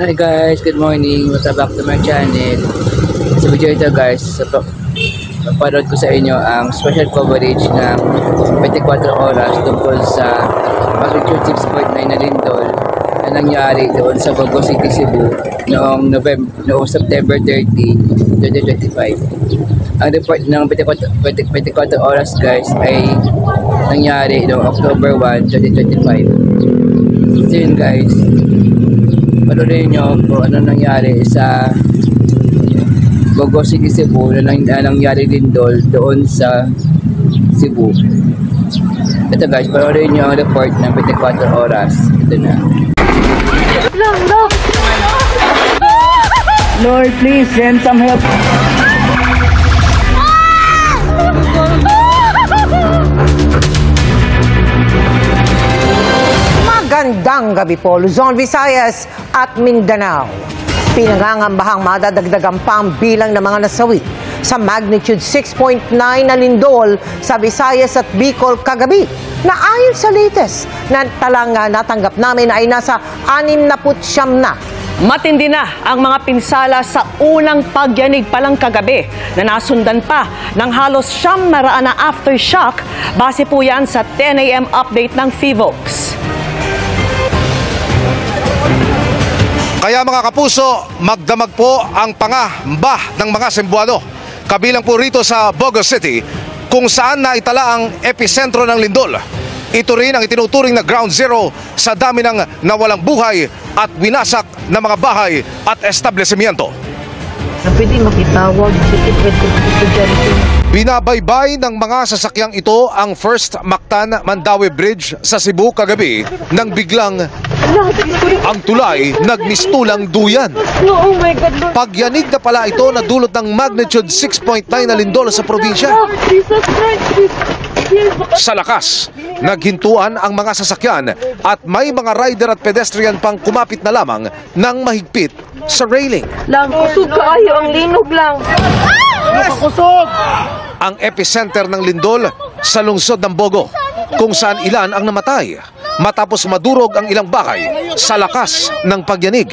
Hi guys, good morning. Welcome back to my channel. Sa video ito guys, paparod ko sa inyo ang special coverage ng 24 oras tungkol sa magnitude 6.9 na lindol na nangyari doon sa Bogo City, Cebu noong September 30, 2025. Ang report ng 24 oras guys ay nangyari noong October 1, 2025. So yun guys, panurin nyo kung ano nangyari sa Bogo City, Cebu na nangyari lindol doon sa Cebu. Ito guys, panurin nyo ang report ng 24 oras. Ito na. Lord, please send some help. Magandang gabi po, Luzon, Visayas at Mindanao. Pinangangambahang madadagdagan pa ang bilang ng mga nasawi sa magnitude 6.9 na lindol sa Visayas at Bicol kagabi, na ayon sa latest na talang natanggap namin ay nasa 69 na. Matindi na ang mga pinsala sa unang pagyanig palang kagabi na nasundan pa ng halos 900 na aftershock, base po yan sa 10 AM update ng PHIVOLCS. Kaya mga kapuso, magdamag po ang pangamba ng mga Sembuano. Kabilang po rito sa Bogo City, kung saan naitala ang epicentro ng lindol. Ito rin ang itinuturing na ground zero sa dami ng nawalang buhay at winasak na mga bahay at establishmento. Pwede makitawag. Binabaybay ng mga sasakyang ito ang First Mactan-Mandaue Bridge sa Cebu kagabi nang biglang ang tulay nagmistulang duyan. Oh my God, Lord. Pagyanig na pala ito na dulot ng magnitude 6.9 na lindol sa probinsya. Jesus Christ. Sa lakas, naghintuan ang mga sasakyan at may mga rider at pedestrian pang kumapit na lamang ng mahigpit sa railing. Lang, kusog kaayo ang linog lang. Ang epicenter ng lindol sa lungsod ng Bogo, kung saan ilan ang namatay matapos madurog ang ilang bahay sa lakas ng pagyanig.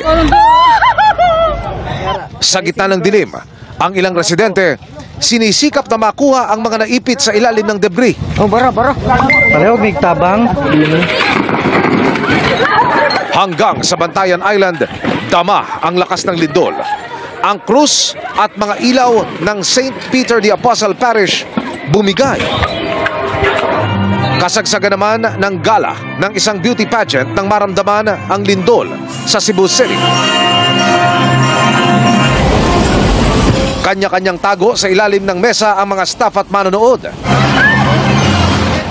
Sa gitna ng dilim, ang ilang residente sinisikap na makuha ang mga naipit sa ilalim ng debris. Oh, bara. Pareho, big tabang. Hanggang sa Bantayan Island, dama ang lakas ng lindol. Ang krus at mga ilaw ng St. Peter the Apostle Parish bumigay. Kasagsagan naman ng gala ng isang beauty pageant nang maramdaman ang lindol sa Cebu City. Kanya-kanyang tago sa ilalim ng mesa ang mga staff at manonood.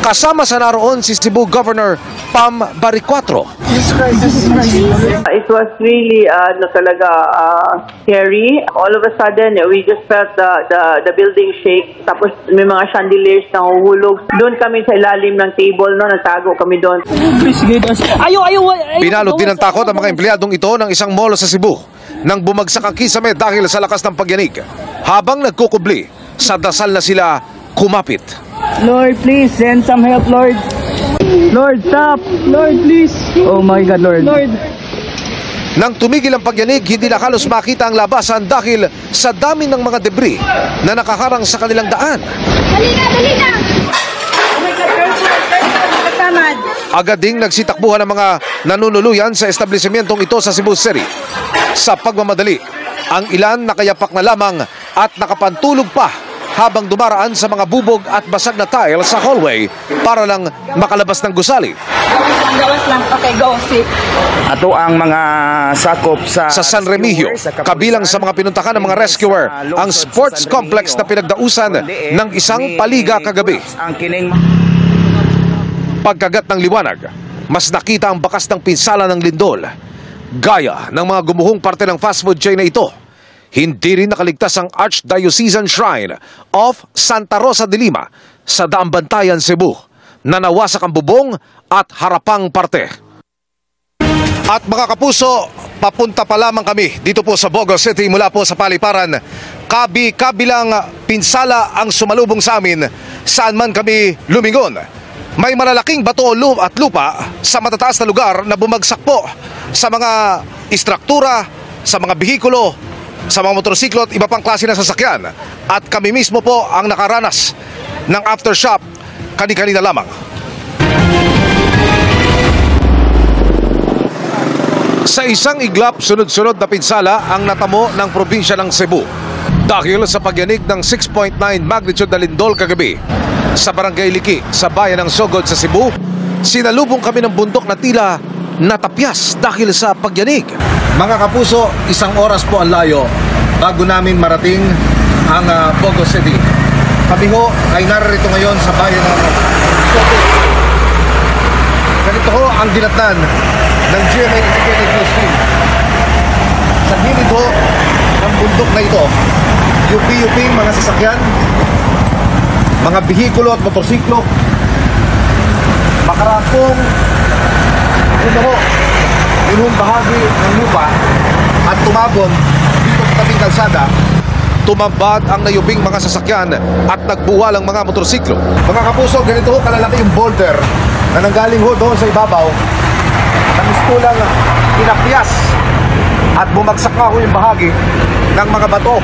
Kasama sa naroon si Cebu Governor Pam Baricuatro. It was really scary. All of a sudden, we just felt the building shake. Tapos may mga chandeliers na huhulog. Doon kami sa ilalim ng table, no? Nagtago kami doon. Pinalot din ng takot ang mga empleyadong ito ng isang mall sa Cebu nang bumagsak ang kisame dahil sa lakas ng pagyanig. Habang nagkukubli, sa dasal na sila kumapit. Lord, please send some help, Lord. Lord, stop. Lord, please. Oh my God, Lord. Nang tumigil ang pagyanig, hindi na halos makita ang labasan dahil sa dami ng mga debris na nakaharang sa kanilang daan. Dali na. Agad ding nagsitakbuhan ang mga nanunuluyan sa establishmentong ito sa Cebu City. Sa pagmamadali, ang ilan nakayapak na lamang at nakapantulog pa habang dumaraan sa mga bubog at basag na tile sa hallway para lang makalabas ng gusali. Ato ang mga sakop sa San Remigio, kabilang sa mga pinuntahan ng mga rescuer, ang sports complex na pinagdausan ng isang paliga kagabi. Pagkagat ng liwanag, mas nakita ang bakas ng pinsala ng lindol. Gaya ng mga gumuhong parte ng fast food chain na ito, hindi rin nakaligtas ang Archdiocesan Shrine of Santa Rosa de Lima sa Daang Bantayan, Cebu, na nawasak ang bubong at harapang parte. At mga kapuso, papunta pa lamang kami dito po sa Bogo City mula po sa paliparan. Kabilang pinsala ang sumalubong sa amin saan man kami lumingon. May malalaking bato at lupa sa matataas na lugar na bumagsak po sa mga istruktura, sa mga bihikulo, sa mga motorsiklo at iba pang klase ng sasakyan. At kami mismo po ang nakaranas ng aftershock kani-kanina lamang. Sa isang iglap, sunod-sunod na pinsala ang natamo ng probinsya ng Cebu dahil sa pagyanig ng 6.9 magnitude na lindol kagabi sa Barangay Liki sa bayan ng Sogod sa Cebu. Sinalubong kami ng bundok na tila natapyas dahil sa pagyanig. Mga kapuso, 1 oras po ang layo bago namin marating ang Bogo City. Kami ho ay narito ngayon sa bayan ng Sogod. Ganito ho ang dinatnan ng GMA Integrated News Team. Sa gilid ho ng bundok na ito, yupi-yuping mga sasakyan, mga bihikulo at motorsiklo, makarakong inong bahagi ng lupa at tumabon dito sa tabing kalsada. Tumambad ang nayubing mga sasakyan at nagbuwal ang mga motorsiklo. Mga kapuso, ganito ho kalalaki yung boulder na nanggaling ho doon sa ibabaw na mistulang pinapyas at bumagsak nga ho yung bahagi ng mga bato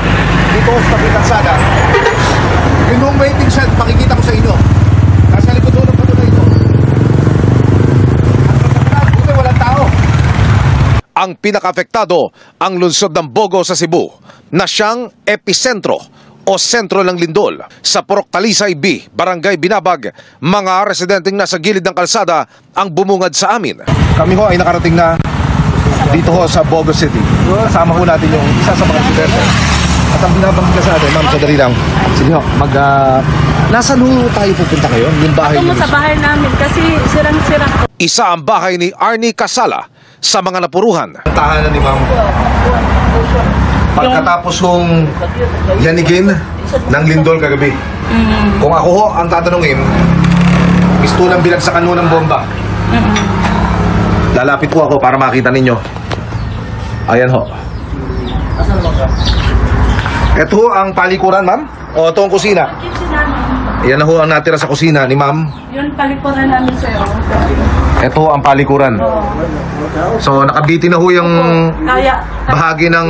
dito sa tabing kalsada. Yung waiting shed, makikita ko sa inyo. Nasa likod ng bato na ito. At buti walang tao. Ang pinaka-apektado ang lungsod ng Bogo sa Cebu na siyang episentro o sentro ng lindol. Sa Purok Talisay B, Barangay Binabag, mga residenteng nasa gilid ng kalsada ang bumungad sa amin. Kami ho ay nakarating na dito ho sa Bogo City. Kasama ho natin yung isa sa mga residente. At ang binabanggit ka sa atin, ma'am, sadali lang. Sige ho, nasaan ho tayo pupunta ngayon? Yung bahay Ito mo sa bahay namin kasi sirang-sira. Isa ang bahay ni Arnie Casala sa mga napuruhan. Tahanan ni ma'am. Pagkatapos hong yanigin ng lindol kagabi. Kung ako ho ang tatanungin, gusto nang binagsakan ho ng bomba. Lalapit po ako para makita ninyo. Ayan ho. Ito ho ang palikuran, ma'am. O ito ang kusina. Yan na ho ang natira sa kusina ni ma'am. Yun palikuran namin sir. Ito ho ang palikuran. So nakabiti na ho yung Kaya bahagi ng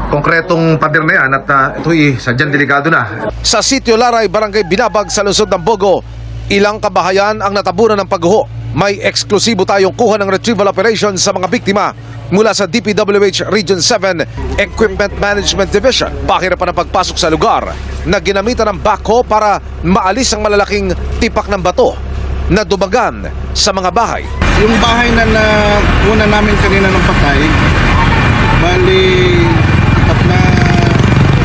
konkretong pader na yan at ito'y sadyang delikado na. Sa Sitio Laray, Barangay Binabag sa lungsod ng Bogo, ilang kabahayan ang natabunan ng pagguho. May eksklusibo tayong kuha ng retrieval operation sa mga biktima mula sa DPWH Region 7 Equipment Management Division. Pahirapan ang pagpasok sa lugar na ginamitan ng backhoe para maalis ang malalaking tipak ng bato na dumagan sa mga bahay. Yung bahay na una namin kanina ng patay, bali tap na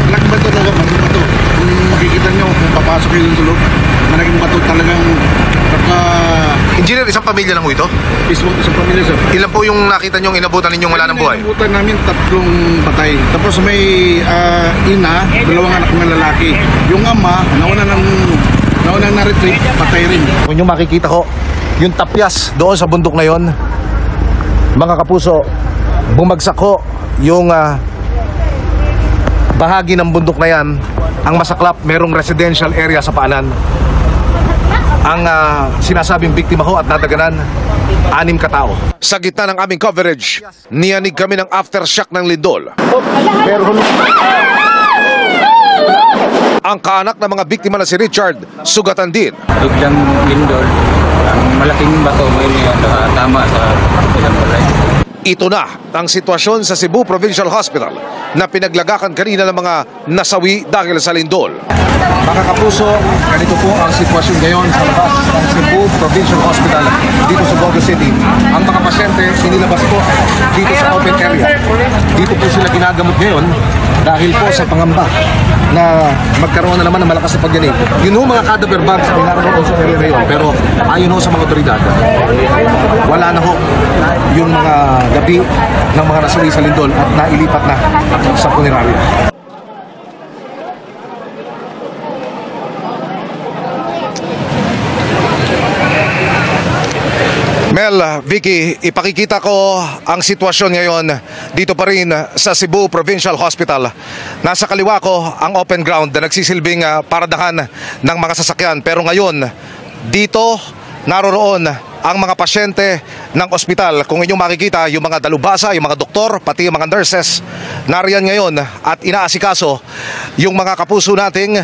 malaking bato talaga, malaking bato. Kung makikita nyo, kung papasok kayo yung tulog, malaking bato talagang Engineer, isang pamilya lang ho ito? isang pamilya sir. Ilan po yung nakita nyo inabutan ninyong wala ng buhay? Inabutan namin 3 patay. Tapos may ina, 2 anak na lalaki. Yung ama, nauna na-retrieve, patay rin. Kung nyo makikita ko, yung tapyas doon sa bundok na yon, mga kapuso, bumagsak ko yung bahagi ng bundok na yan. Ang masaklap, merong residential area sa paanan. Ang sinasabing biktima ho at nadaganan, 6 katao. Sa gitna ng aming coverage, niyanig kami ng aftershock ng lindol. Ang kaanak ng mga biktima na si Richard, sugatan din. Biglang lindol, ang malaking bato ngayon tama sa ilang balay. Ito na ang sitwasyon sa Cebu Provincial Hospital na pinaglagakan kanina ng mga nasawi dahil sa lindol. Mga kapuso, ganito po ang sitwasyon ngayon sa labas ng Cebu Provincial Hospital dito sa Bogo City. Ang mga pasyente sinilabas po dito sa open area. Dito po sila ginagamot ngayon dahil po sa pangamba na magkaroon na naman ng malakas na pagyanig. Yun ho mga cadaver bags ay naroon sa area ngayon. Pero ayon ho sa mga otoridad, wala na ho yung mga gabi ng mga nasawi sa lindol at nailipat na sa punerarya. Mel, Vicky, ipakikita ko ang sitwasyon ngayon dito pa rin sa Cebu Provincial Hospital. Nasa kaliwa ko ang open ground na nagsisilbing paradahan ng mga sasakyan. Pero ngayon, dito naroroon ang mga pasyente ng ospital. Kung inyong makikita, yung mga dalubhasa, yung mga doktor, pati yung mga nurses, nariyan ngayon at inaasikaso yung mga kapuso nating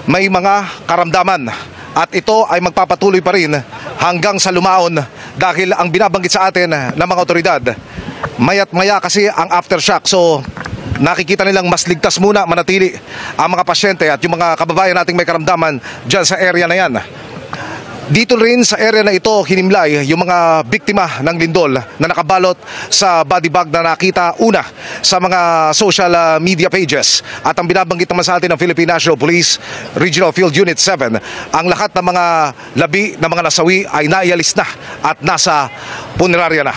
may mga karamdaman. At ito ay magpapatuloy pa rin hanggang sa lumaon dahil ang binabanggit sa atin ng mga otoridad, maya't maya kasi ang aftershock. So nakikita nilang mas ligtas muna manatili ang mga pasyente at yung mga kababayan nating may karamdaman dyan sa area na yan. Dito rin sa area na ito, hinimlay yung mga biktima ng lindol na nakabalot sa body bag na nakita una sa mga social media pages. At ang binabanggit naman sa atin ng Philippine National Police Regional Field Unit 7, ang lahat ng mga labi ng mga nasawi ay naialis na at nasa punerarya na.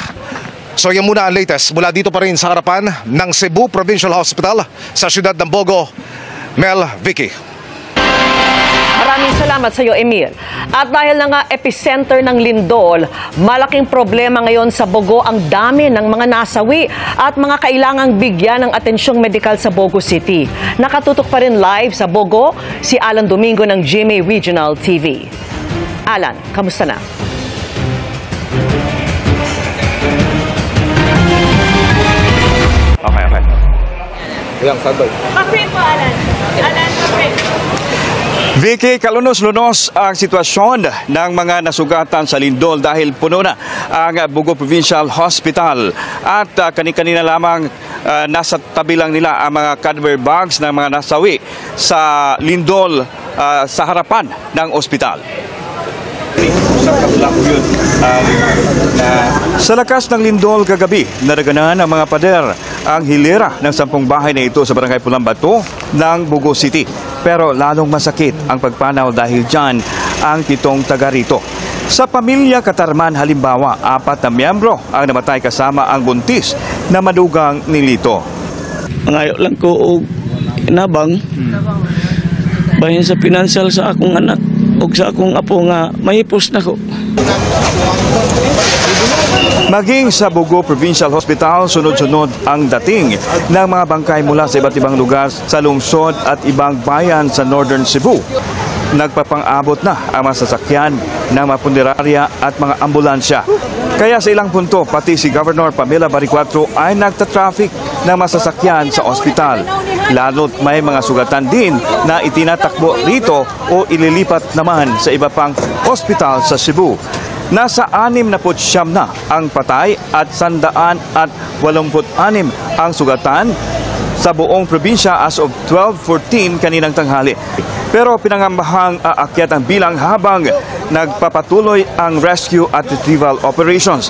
So yan muna ang latest mula dito pa rin sa harapan ng Cebu Provincial Hospital sa siyudad ng Bogo. Mel, Vicky. Maraming salamat sa iyo, Emil. At dahil na nga epicenter ng lindol, malaking problema ngayon sa Bogo ang dami ng mga nasawi at mga kailangang bigyan ng atensyong medikal sa Bogo City. Nakatutok pa rin live sa Bogo si Alan Domingo ng GMA Regional TV. Alan, kamusta na? Okay. Yang sabay. Okay po, Alan. Alan, okay. Vicky, kalunos-lunos ang sitwasyon ng mga nasugatan sa lindol dahil puno na ang Bogo Provincial Hospital at kani-kanina lamang nasa tabi lang nila ang mga cadaver bags ng mga nasawi sa lindol sa harapan ng ospital. Sa lakas ng lindol kagabi, naraganan ang mga pader ang hilera ng 10 bahay na ito sa barangay Pulang Bato ng Bogo City. Pero lalong masakit ang pagpanaw dahil dyan ang 7 taga rito. Sa pamilya Katarman halimbawa, 4 na miyembro ang namatay kasama ang buntis na madugang nilito. Ngayon lang ko og inabang bahin sa financial sa akong anak o sa akong apo nga mahipos na ko. Maging sa Bogo Provincial Hospital, sunod-sunod ang dating ng mga bangkay mula sa iba't ibang lugar sa lungsod at ibang bayan sa Northern Cebu. Nagpapang-abot na ang mga sasakyan ng mga punerarya at mga ambulansya. Kaya sa ilang punto, pati si Governor Pamela Baricuatro ay nagtatraffic ng mga sasakyan sa ospital. Lalo't may mga sugatan din na itinatakbo rito o ililipat naman sa iba pang ospital sa Cebu. Nasa 69 na ang patay at 186 ang sugatan sa buong probinsya as of 12:14 kaninang tanghali. Pero pinangambahang aakyat ang bilang habang nagpapatuloy ang rescue at retrieval operations.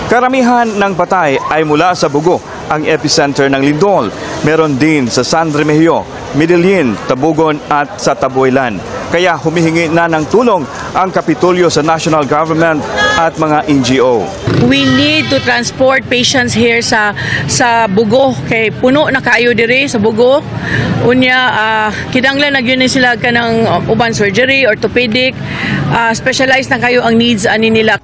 Karamihan ng patay ay mula sa Bogo, ang epicenter ng lindol. Meron din sa San Remigio, Medellin, Tabugon at sa Taboylan. Kaya humihingi na ng tulong ang Kapitolyo sa national government at mga NGO. We need to transport patients here sa Bogo kay puno na kaayo dire sa Bogo. Unya kinahanglan nagyun sila kanang uban surgery, orthopedic, specialized na kayo ang needs ani nila.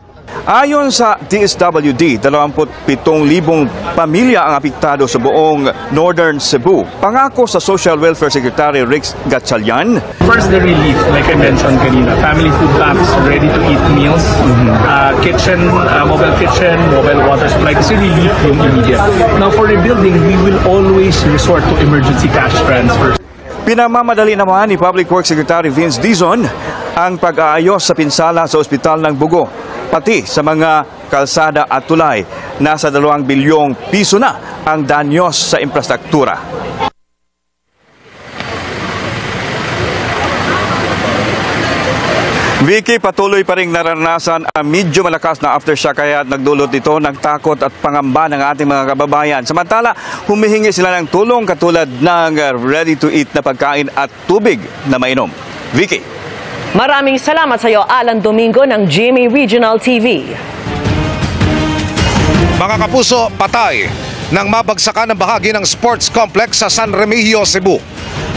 Ayon sa DSWD, 27,000 pamilya ang apektado sa buong Northern Cebu. Pangako sa Social Welfare Secretary Rex Gatchalian. First, the relief, like I mentioned kanina, family food packs, ready-to-eat meals, kitchen, mobile water supply, kasi relief yung immediate. Now, for rebuilding, we will always resort to emergency cash transfers. Pinamamadali naman ni Public Works Secretary Vince Dizon ang pag-aayos sa pinsala sa ospital ng Bogo, pati sa mga kalsada at tulay. Nasa 2 bilyong piso na ang danyos sa infrastruktura. Vicky, patuloy pa rin naranasan ang medyo malakas na aftershock kaya nagdulot ito ng takot at pangamba ng ating mga kababayan. Samantala, humihingi sila ng tulong katulad ng ready-to-eat na pagkain at tubig na mainom. Vicky. Maraming salamat sa iyo, Alan Domingo ng GMA Regional TV. Mga kapuso, patay nang mabagsakan ng bahagi ng sports complex sa San Remigio, Cebu.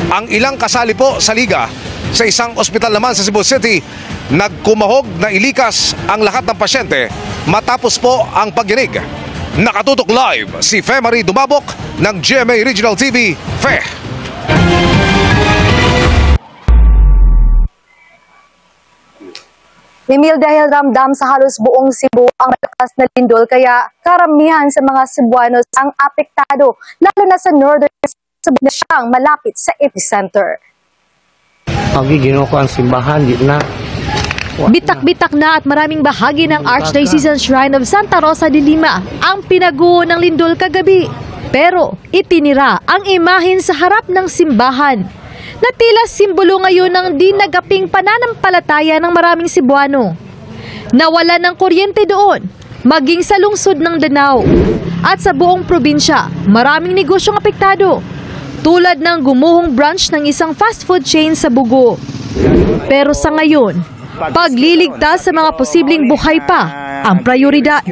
Ang ilang kasali po sa liga sa isang ospital naman sa Cebu City, nagkumahog na ilikas ang lahat ng pasyente matapos po ang pagyanig. Nakatutok live si Fe Marie Dumabok ng GMA Regional TV. Fe! Emil, dahil ramdam sa halos buong Cebu ang malakas na lindol, kaya karamihan sa mga Cebuanos ang apektado, lalo na sa northern Cebu na siyang malapit sa epicenter. Ginoo ko ang simbahan, di na. Bitak-bitak na at maraming bahagi ng Archdiocesan Shrine of Santa Rosa de Lima ang pinaguho ng lindol kagabi. Pero itinira ang imahen sa harap ng simbahan na tila simbolo ngayon ng di nagaping pananampalataya ng maraming Cebuano. Nawala ng kuryente doon, maging sa lungsod ng Danao. At sa buong probinsya, maraming negosyong apektado, tulad ng gumuhong branch ng isang fast food chain sa Bugo. Pero sa ngayon, pagliligtas sa mga posibleng buhay pa ang prioridad.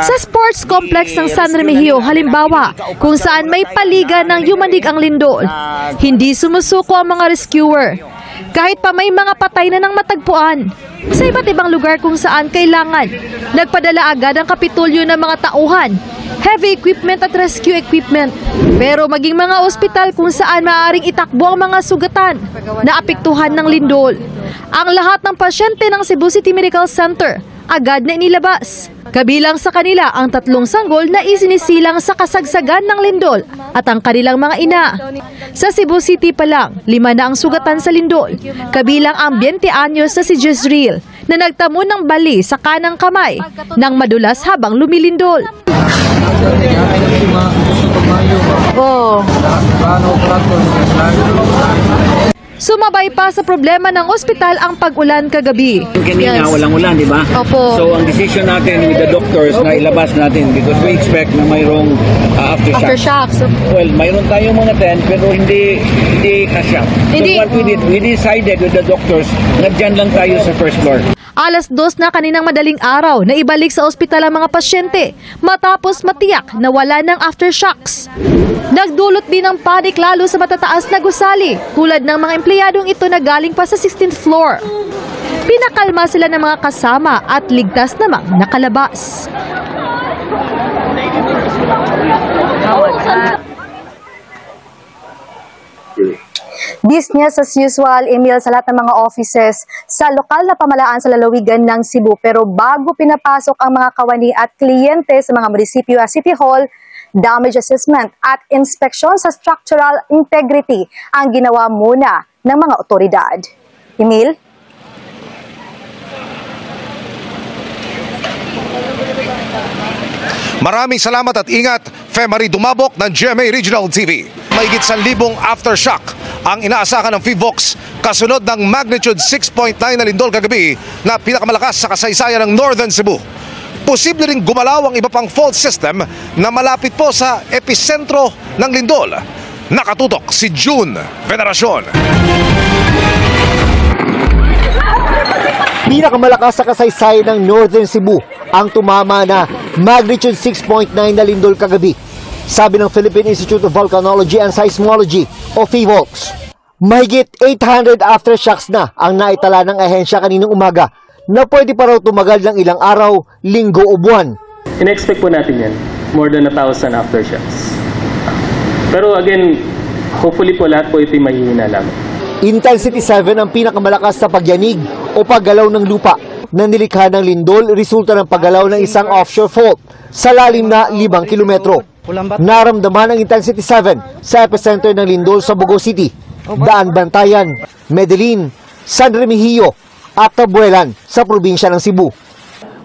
Sa sports complex ng San Remigio, halimbawa, kung saan may paligan ng yumanig ang lindol, hindi sumusuko ang mga rescuer. Kahit pa may mga patay na ng matagpuan. Sa iba't ibang lugar kung saan kailangan, nagpadala agad ang kapitulyo ng mga tauhan, heavy equipment at rescue equipment. Pero maging mga ospital kung saan maaaring itakbo ang mga sugatan na apektuhan ng lindol. Ang lahat ng pasyente ng Cebu City Medical Center agad na inilabas. Kabilang sa kanila ang 3 sanggol na isinisilang sa kasagsagan ng lindol at ang kanilang mga ina. Sa Cebu City pa lang, 5 na ang sugatan sa lindol. Kabilang ang 20 anyos na si Jezreel na nagtamo ng bali sa kanang kamay nang madulas habang lumilindol. Sumabay pa sa problema ng ospital ang pag-ulan kagabi. Kanina, walang ulan, di ba? Opo. So, ang decision natin with the doctors na ilabas natin because we expect na mayroong aftershocks. Well, mayroon tayong mga 10 pero hindi kasya. So, what we did, we decided with the doctors na dyan lang tayo sa first floor. Alas 2 na kaninang madaling araw na ibalik sa ospital ang mga pasyente matapos matiyak na wala ng aftershocks. Nagdulot din ng panic lalo sa matataas na gusali tulad ng mga empleyadong ito na galing pa sa 16th floor. Pinakalma sila ng mga kasama at ligtas namang nakalabas. Business as usual, Emil, sa lahat ng mga offices sa lokal na pamahalaan sa lalawigan ng Cebu. Pero bago pinapasok ang mga kawani at kliyente sa mga munisipyo at City Hall, damage assessment at inspeksyon sa structural integrity ang ginawa muna ng mga otoridad. Emil? Maraming salamat at ingat, Femari Dumabok ng GMA Regional TV. Mahigit 1,000 aftershock ang inaasakan ng PHIVOLCS kasunod ng magnitude 6.9 na lindol kagabi na pinakamalakas sa kasaysayan ng Northern Cebu. Posible ring gumalaw ang iba pang fault system na malapit po sa episentro ng lindol. Nakatutok si June Veneracion. Pinakamalakas sa kasaysayan ng Northern Cebu ang tumama na magnitude 6.9 na lindol kagabi. Sabi ng Philippine Institute of Volcanology and Seismology o PHIVOLCS. Mahigit 800 aftershocks na ang naitala ng ahensya kaninang umaga na pwede pa raw tumagal ng ilang araw, linggo o buwan. In-expect po natin yan, more than 1,000 aftershocks. Pero again, hopefully po lahat po ito'y mahihina lang. Intensity 7 ang pinakamalakas na pagyanig o paggalaw ng lupa na nilikha ng lindol resulta ng paggalaw ng isang offshore fault sa lalim na 5 kilometro. Naramdaman ang intensity 7 sa epicenter ng lindol sa Bugo City, Daan Bantayan, Medellin, San Remigio at Tabuelan sa probinsya ng Cebu.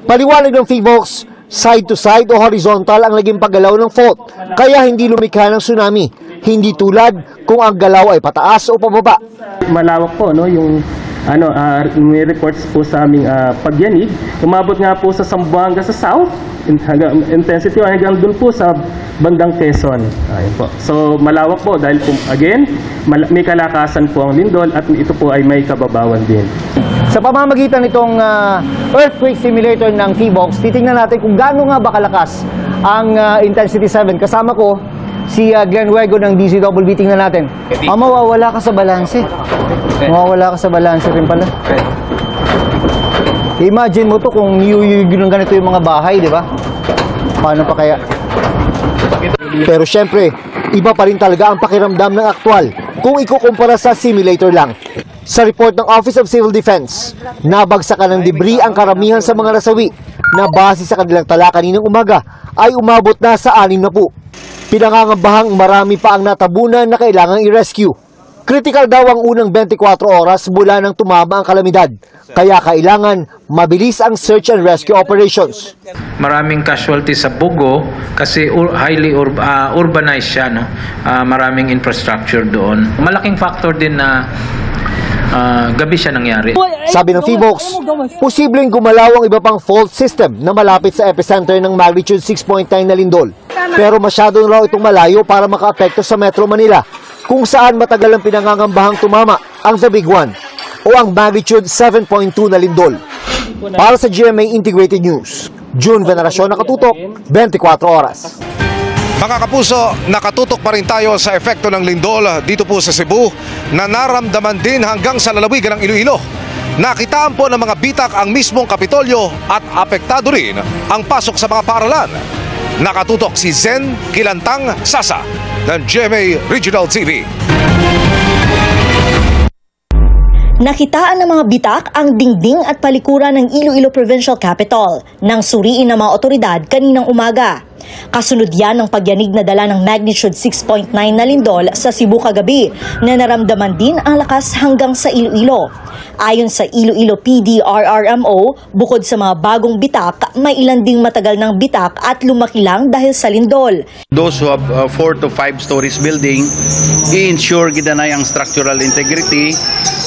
Paliwanag ng PHIVOLCS, side to side o horizontal ang naging paggalaw ng fault kaya hindi lumikha ng tsunami, hindi tulad kung ang galaw ay pataas o pababa. Malawak po no yung may reports po sa aming pagyanig. Umabot nga po sa Zamboanga sa south, intensity hanggang dun po sa bandang Quezon. Ayun po. So malawak po dahil po, again, may kalakasan po ang lindol at ito po ay may kababawan din. Sa pamamagitan nitong earthquake simulator ng PHIVOLCS, titingnan natin kung gaano nga ba kalakas ang intensity 7. Kasama ko si Glenn Huego ng DZWB. Tingnan natin. Mawawala ka sa balanse. Mawawala ka sa balanse rin pala. Imagine mo to kung yung ganito yung mga bahay, di ba? Paano pa kaya? Pero syempre, iba pa rin talaga ang pakiramdam ng aktwal kung ikukumpara sa simulator lang. Sa report ng Office of Civil Defense, nabagsakan ng debris ang karamihan sa mga nasawi na base sa kanilang tala kaninang umaga ay umabot na sa 6 na po. Pinangangambahang marami pa ang natabunan na kailangang i-rescue. Critical daw ang unang 24 oras mula nang tumama ang kalamidad, kaya kailangan mabilis ang search and rescue operations. Maraming casualties sa Bugo kasi highly urbanized siya, no? Maraming infrastructure doon. Malaking factor din na gabi siya nangyari. Sabi ng PHIVOLCS, posibleng gumalaw ang iba pang fault system na malapit sa epicenter ng magnitude 6.9 na lindol. Pero masyado raw itong malayo para makaapekto sa Metro Manila, kung saan matagal ang pinangangambahang tumama ang The Big One o ang magnitude 7.2 na lindol. Para sa GMA Integrated News, June Veneracion, nakatutok, 24 oras. Mga kapuso, nakatutok pa rin tayo sa epekto ng lindol dito po sa Cebu na naramdaman din hanggang sa lalawigan ng Iloilo. Nakitaan po ng mga bitak ang mismong Kapitolyo at apektado rin ang pasok sa mga paaralan. Nakatutok si Zen Kilantang Sasa ng GMA Regional TV. Nakitaan ng mga bitak ang dingding at palikuran ng Iloilo Provincial Capital nang suriin ng mga otoridad kaninang umaga. Kasunod yan ng pagyanig na dala ng magnitude 6.9 na lindol sa Cebu kagabi na naramdaman din ang lakas hanggang sa Iloilo. Ayon sa Iloilo PD-RRMO, bukod sa mga bagong bitak, may ilan ding matagal ng bitak at lumaki lang dahil sa lindol. Those who have 4 to 5 stories building, i-ensure gidanay ang structural integrity.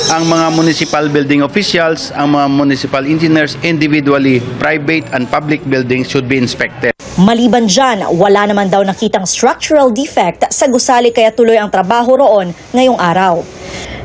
Ang mga municipal building officials, ang mga municipal engineers, individually, private and public buildings should be inspected. Maliban dyan, wala naman daw nakitang structural defect sa gusali kaya tuloy ang trabaho roon ngayong araw.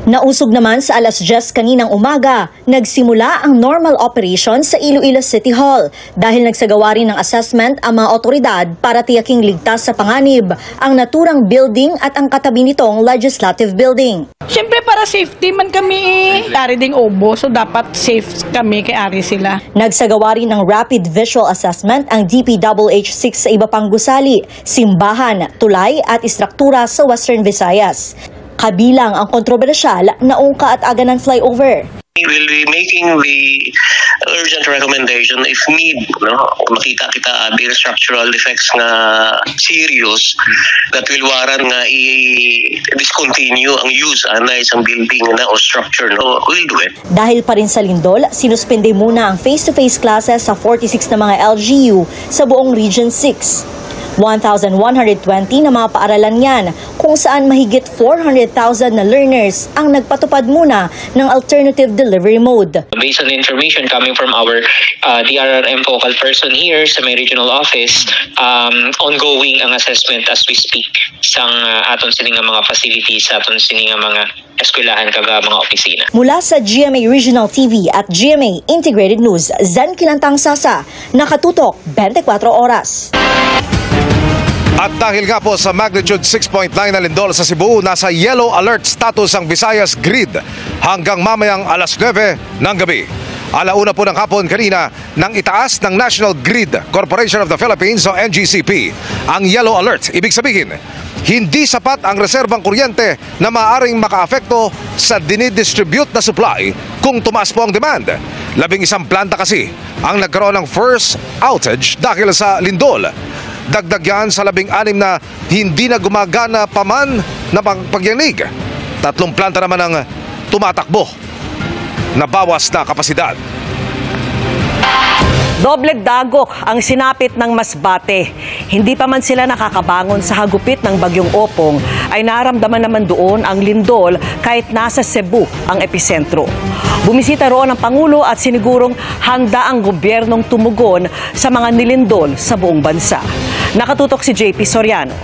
Nausog naman sa 10:00 kaninang umaga, nagsimula ang normal operation sa Iloilo City Hall dahil nagsagawa rin ng assessment ang mga otoridad para tiyaking ligtas sa panganib ang naturang building at ang katabi nitong legislative building. Siyempre para safety man kami, ari ding obo, so dapat safe kami kay ari sila. Nagsagawa rin ng rapid visual assessment ang DPWH-6 sa iba pang gusali, simbahan, tulay at istruktura sa Western Visayas. Kabilang ang kontrobersyal na ungka at Aganan flyover. We will be making the urgent recommendation if need, no? Makita kita the structural defects nga serious that will warrant nga i-discontinue ang use na isang building na o structure, no? We'll do it. Dahil pa rin sa lindol, sinuspende muna ang face-to-face classes sa 46 na mga LGU sa buong Region 6. 1,120 na mga paaralan yan kung saan mahigit 400,000 na learners ang nagpatupad muna ng alternative delivery mode. Based on the information coming from our DRRM focal person here sa may regional office, ongoing ang assessment as we speak sang aton sining mga facilities, aton sining mga eskwelahan kaga mga opisina. Mula sa GMA Regional TV at GMA Integrated News, Zen Kilantang Sasa, nakatutok 24 oras. At dahil nga po sa magnitude 6.9 na lindol sa Cebu, nasa yellow alert status ang Visayas Grid hanggang mamayang 9:00 ng gabi. 1:00 po ng hapon kanina nang itaas ng National Grid Corporation of the Philippines o NGCP ang yellow alert. Ibig sabihin, hindi sapat ang reserbang kuryente na maaaring makaapekto sa dinidistribute na supply kung tumaas po ang demand. 11 planta kasi ang nagkaroon ng first outage dahil sa lindol. Dagdag yan sa 16 na hindi na gumagana pa man na pagyanig. 3 planta naman ang tumatakbo na bawas na kapasidad. Doble dagok ang sinapit ng Masbate. Hindi pa man sila nakakabangon sa hagupit ng Bagyong Opong, ay naramdaman naman doon ang lindol kahit nasa Cebu ang epicentro. Bumisita roon ang Pangulo at sinigurong handa ang gobyernong tumugon sa mga nilindol sa buong bansa. Nakatutok si JP Soriano.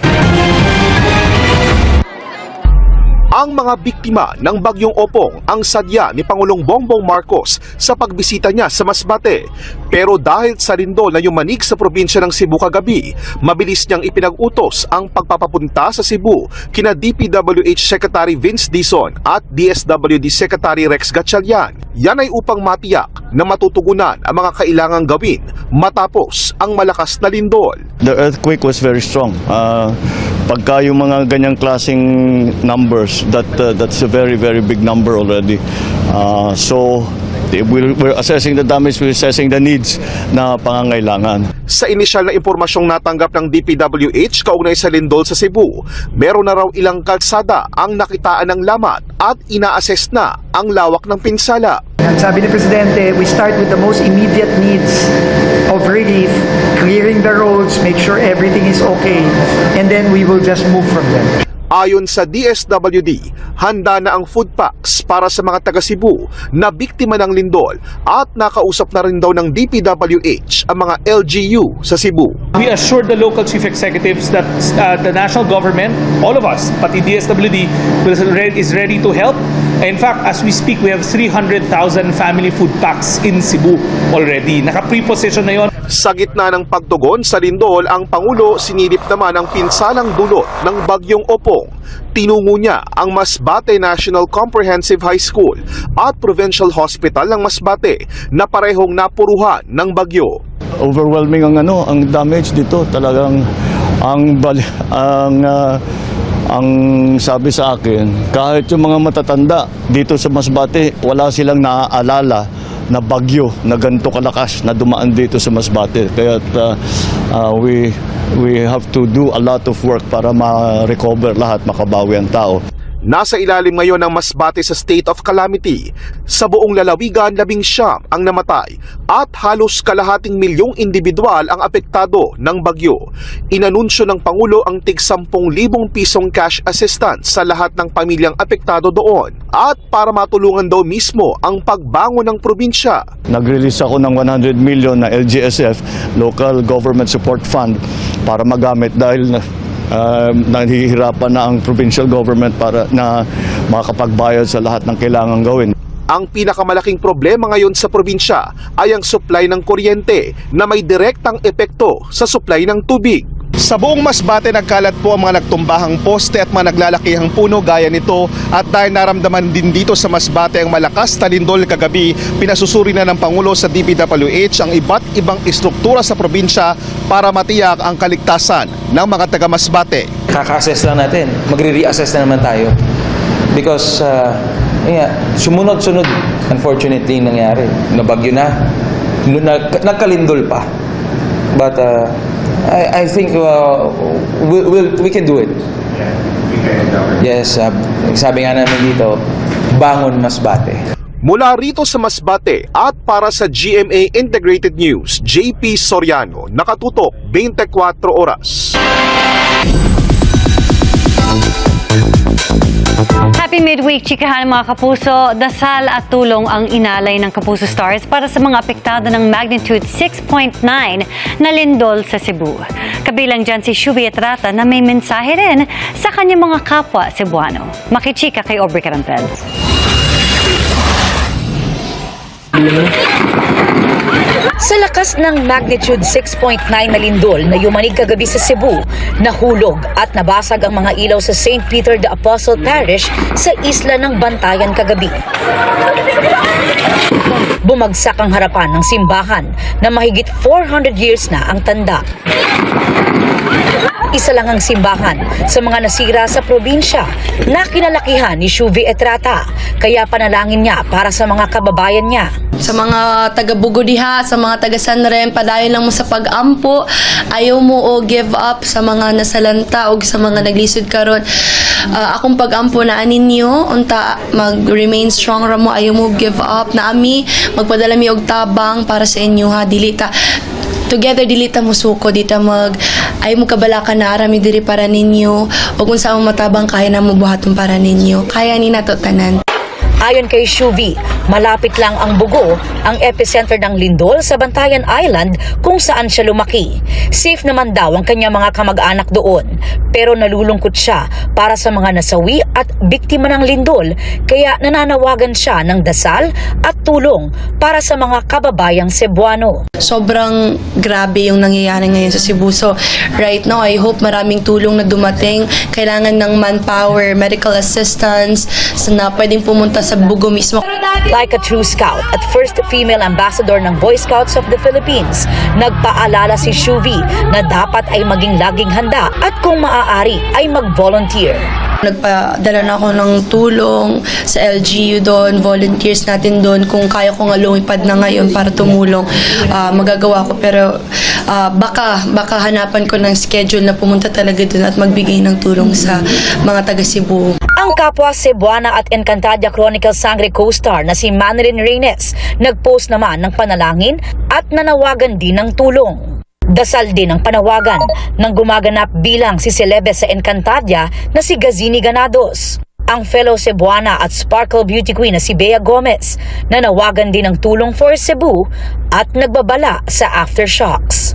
Ang mga biktima ng Bagyong Opong ang sadya ni Pangulong Bongbong Marcos sa pagbisita niya sa Masbate. Pero dahil sa lindol na yumanig sa probinsya ng Cebu kagabi, mabilis niyang ipinag-utos ang pagpapapunta sa Cebu kina DPWH Secretary Vince Dizon at DSWD Secretary Rex Gatchalian. Yan ay upang matiyak na matutugunan ang mga kailangang gawin matapos ang malakas na lindol. The earthquake was very strong. Pagka yung mga ganyang klaseng numbers, that's a very, very big number already. So we're assessing the damage, we're assessing the needs na pangangailangan. Sa inisyal na impormasyong natanggap ng DPWH kaugnay sa lindol sa Cebu, meron na raw ilang kalsada ang nakitaan ng lamat at ina-assess na ang lawak ng pinsala. Sabi ni Presidente, we start with the most immediate needs of relief, clearing the roads, make sure everything is okay, and then we will just move from them. Ayon sa DSWD, handa na ang food packs para sa mga taga Cebu na biktima ng lindol at nakausap na rin daw ng DPWH ang mga LGU sa Cebu. We assured the local chief executives that the national government, all of us, pati DSWD, is ready to help. In fact, as we speak, we have 300,000 family food packs in Cebu already. Naka-preposition na yon. Sa gitna ng pagtugon sa lindol, ang Pangulo sinilip naman ang pinsalang dulot ng Bagyong Opong. Tinungo niya ang Masbate National Comprehensive High School at Provincial Hospital ng Masbate na parehong napuruhan ng bagyo. Overwhelming ang damage dito. Talagang ang sabi sa akin, kahit yung mga matatanda dito sa Masbate, wala silang naaalala na bagyo na ganito kalakas na dumaan dito sa Masbate. Kaya we have to do a lot of work para ma-recover lahat, makabawi ang tao. Nasa ilalim ngayon ng Masbate sa state of calamity. Sa buong lalawigan, 19 ang namatay at halos kalahating milyong individual ang apektado ng bagyo. Inanunsyo ng Pangulo ang tig 10,000 pisong cash assistance sa lahat ng pamilyang apektado doon at para matulungan daw mismo ang pagbangon ng probinsya. Nag-release ako ng 100 million na LGSF, Local Government Support Fund, para magamit dahil nahihirapan na ang provincial government para na makakapagbayad sa lahat ng kailangan gawin. Ang pinakamalaking problema ngayon sa probinsya ay ang supply ng kuryente na may direktang epekto sa supply ng tubig. Sa buong Masbate nagkalat po ang mga nagtumbahang poste at mga naglalakihang puno gaya nito, at dahil naramdaman din dito sa Masbate ang malakas na lindol kagabi, pinasusuri na ng Pangulo sa DPWH ang iba't ibang istruktura sa probinsya para matiyak ang kaligtasan ng mga taga Masbate. Kaka-assess lang natin, magre-reassess na naman tayo because sumunod-sunod unfortunately nangyari, nabagyo na, nagkalindol pa, but I think we can do it. Yes, sabi nga namin dito, bangon Masbate. Mula rito sa Masbate at para sa GMA Integrated News, JP Soriano, nakatutok 24 oras. Happy midweek, chikahan mga kapuso. Dasal at tulong ang inalay ng Kapuso Stars para sa mga apektado ng magnitude 6.9 na lindol sa Cebu. Kabilang dyan si Shuvi Etrata na may mensahe rin sa kanyang mga kapwa Cebuano. Makichika kay Aubrey Carantel. Sa lakas ng magnitude 6.9 na lindol na yumanig kagabi sa Cebu, nahulog at nabasag ang mga ilaw sa St. Peter the Apostle Parish sa isla ng Bantayan kagabi. Bumagsak ang harapan ng simbahan na mahigit 400 years na ang tanda. Isa lang ang simbahan sa mga nasira sa probinsya na kinalakihan ni Shuvi Etrata, kaya panalangin niya para sa mga kababayan niya. Sa mga taga-Bugo diha, sa mga taga-Sanrem, padayon lang mo sa pag-ampo, ayaw mo o give up sa mga nasalanta o sa mga naglisod karon. Akong pag-ampo na ninyo, unta mag-remain strong ra mo, ayaw mo give up na ami, magpadala mi og tabang para sa inyo ha, dilita. Together dilita mo suko dita ay mo kabalakan na arami diri para ninyo o kung saan mo matabang kaya na mo buhaton para ninyo. Kaya ni nato tanan. Ayon kay Shuvi, malapit lang ang Bugo, ang epicenter ng lindol sa Bantayan Island kung saan siya lumaki. Safe naman daw ang kanyang mga kamag-anak doon, pero nalulungkot siya para sa mga nasawi at biktima ng lindol, kaya nananawagan siya ng dasal at tulong para sa mga kababayang Cebuano. Sobrang grabe yung nangyayari ngayon sa Cebu. So right now, I hope maraming tulong na dumating. Kailangan ng manpower, medical assistance, na pwedeng pumunta sa Bugo mismo. Like a true scout at first female ambassador ng Boy Scouts of the Philippines, nagpaalala si Shuvi na dapat ay maging laging handa at kung maaari ay mag-volunteer. Nagpadala na ako ng tulong sa LGU doon, volunteers natin doon. Kung kaya ko nga lumipad na ngayon para tumulong, magagawa ko. Pero baka hanapan ko ng schedule na pumunta talaga doon at magbigay ng tulong sa mga taga Cebu. Ang kapwa Cebuana at Encantadia Chronicle Sangre co-star na si Manilyn Reynes nagpost naman ng panalangin at nanawagan din ng tulong. Dasal din ang panawagan ng gumaganap bilang si Celebe sa Encantadia na si Gazini Ganados. Ang fellow Cebuana at Sparkle Beauty Queen na si Bea Gomez nanawagan din ng tulong for Cebu at nagbabala sa aftershocks.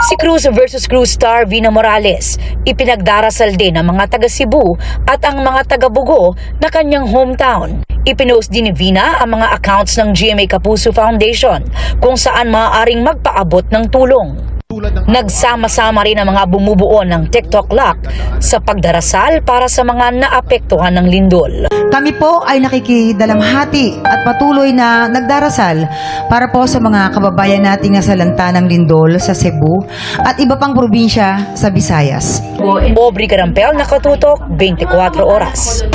Si Cruz versus Cruz star Vina Morales, ipinagdarasal din ng mga taga Cebu at ang mga taga Bugo na kanyang hometown. Ipinost din ni Vina ang mga accounts ng GMA Kapuso Foundation kung saan maaaring magpaabot ng tulong. Nagsama-sama rin ang mga bumubuo ng TikTok Lock sa pagdarasal para sa mga naapektuhan ng lindol. Kami po ay nakikidalamhati at patuloy na nagdarasal para po sa mga kababayan nating nasalanta ng lindol sa Cebu at iba pang probinsya sa Visayas. Aubrey Carampel, Nakatutok, 24 Oras.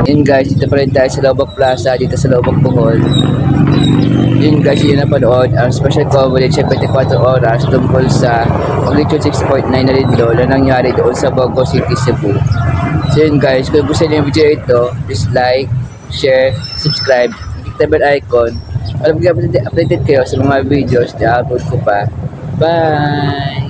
Yun guys, dito pa rin tayo sa Lobak Plaza, dito sa Lobak Bohol. Yun guys, yun napanood ang special coverage sa 24 Oras tungkol sa magnitude 6.9 na lindol na nangyari doon sa Bogo City, Cebu. So yun guys, kung gusto niyo yung video ito, please like, share, subscribe, click the bell icon para mag-updated kayo sa mga videos na upload ko pa. Bye!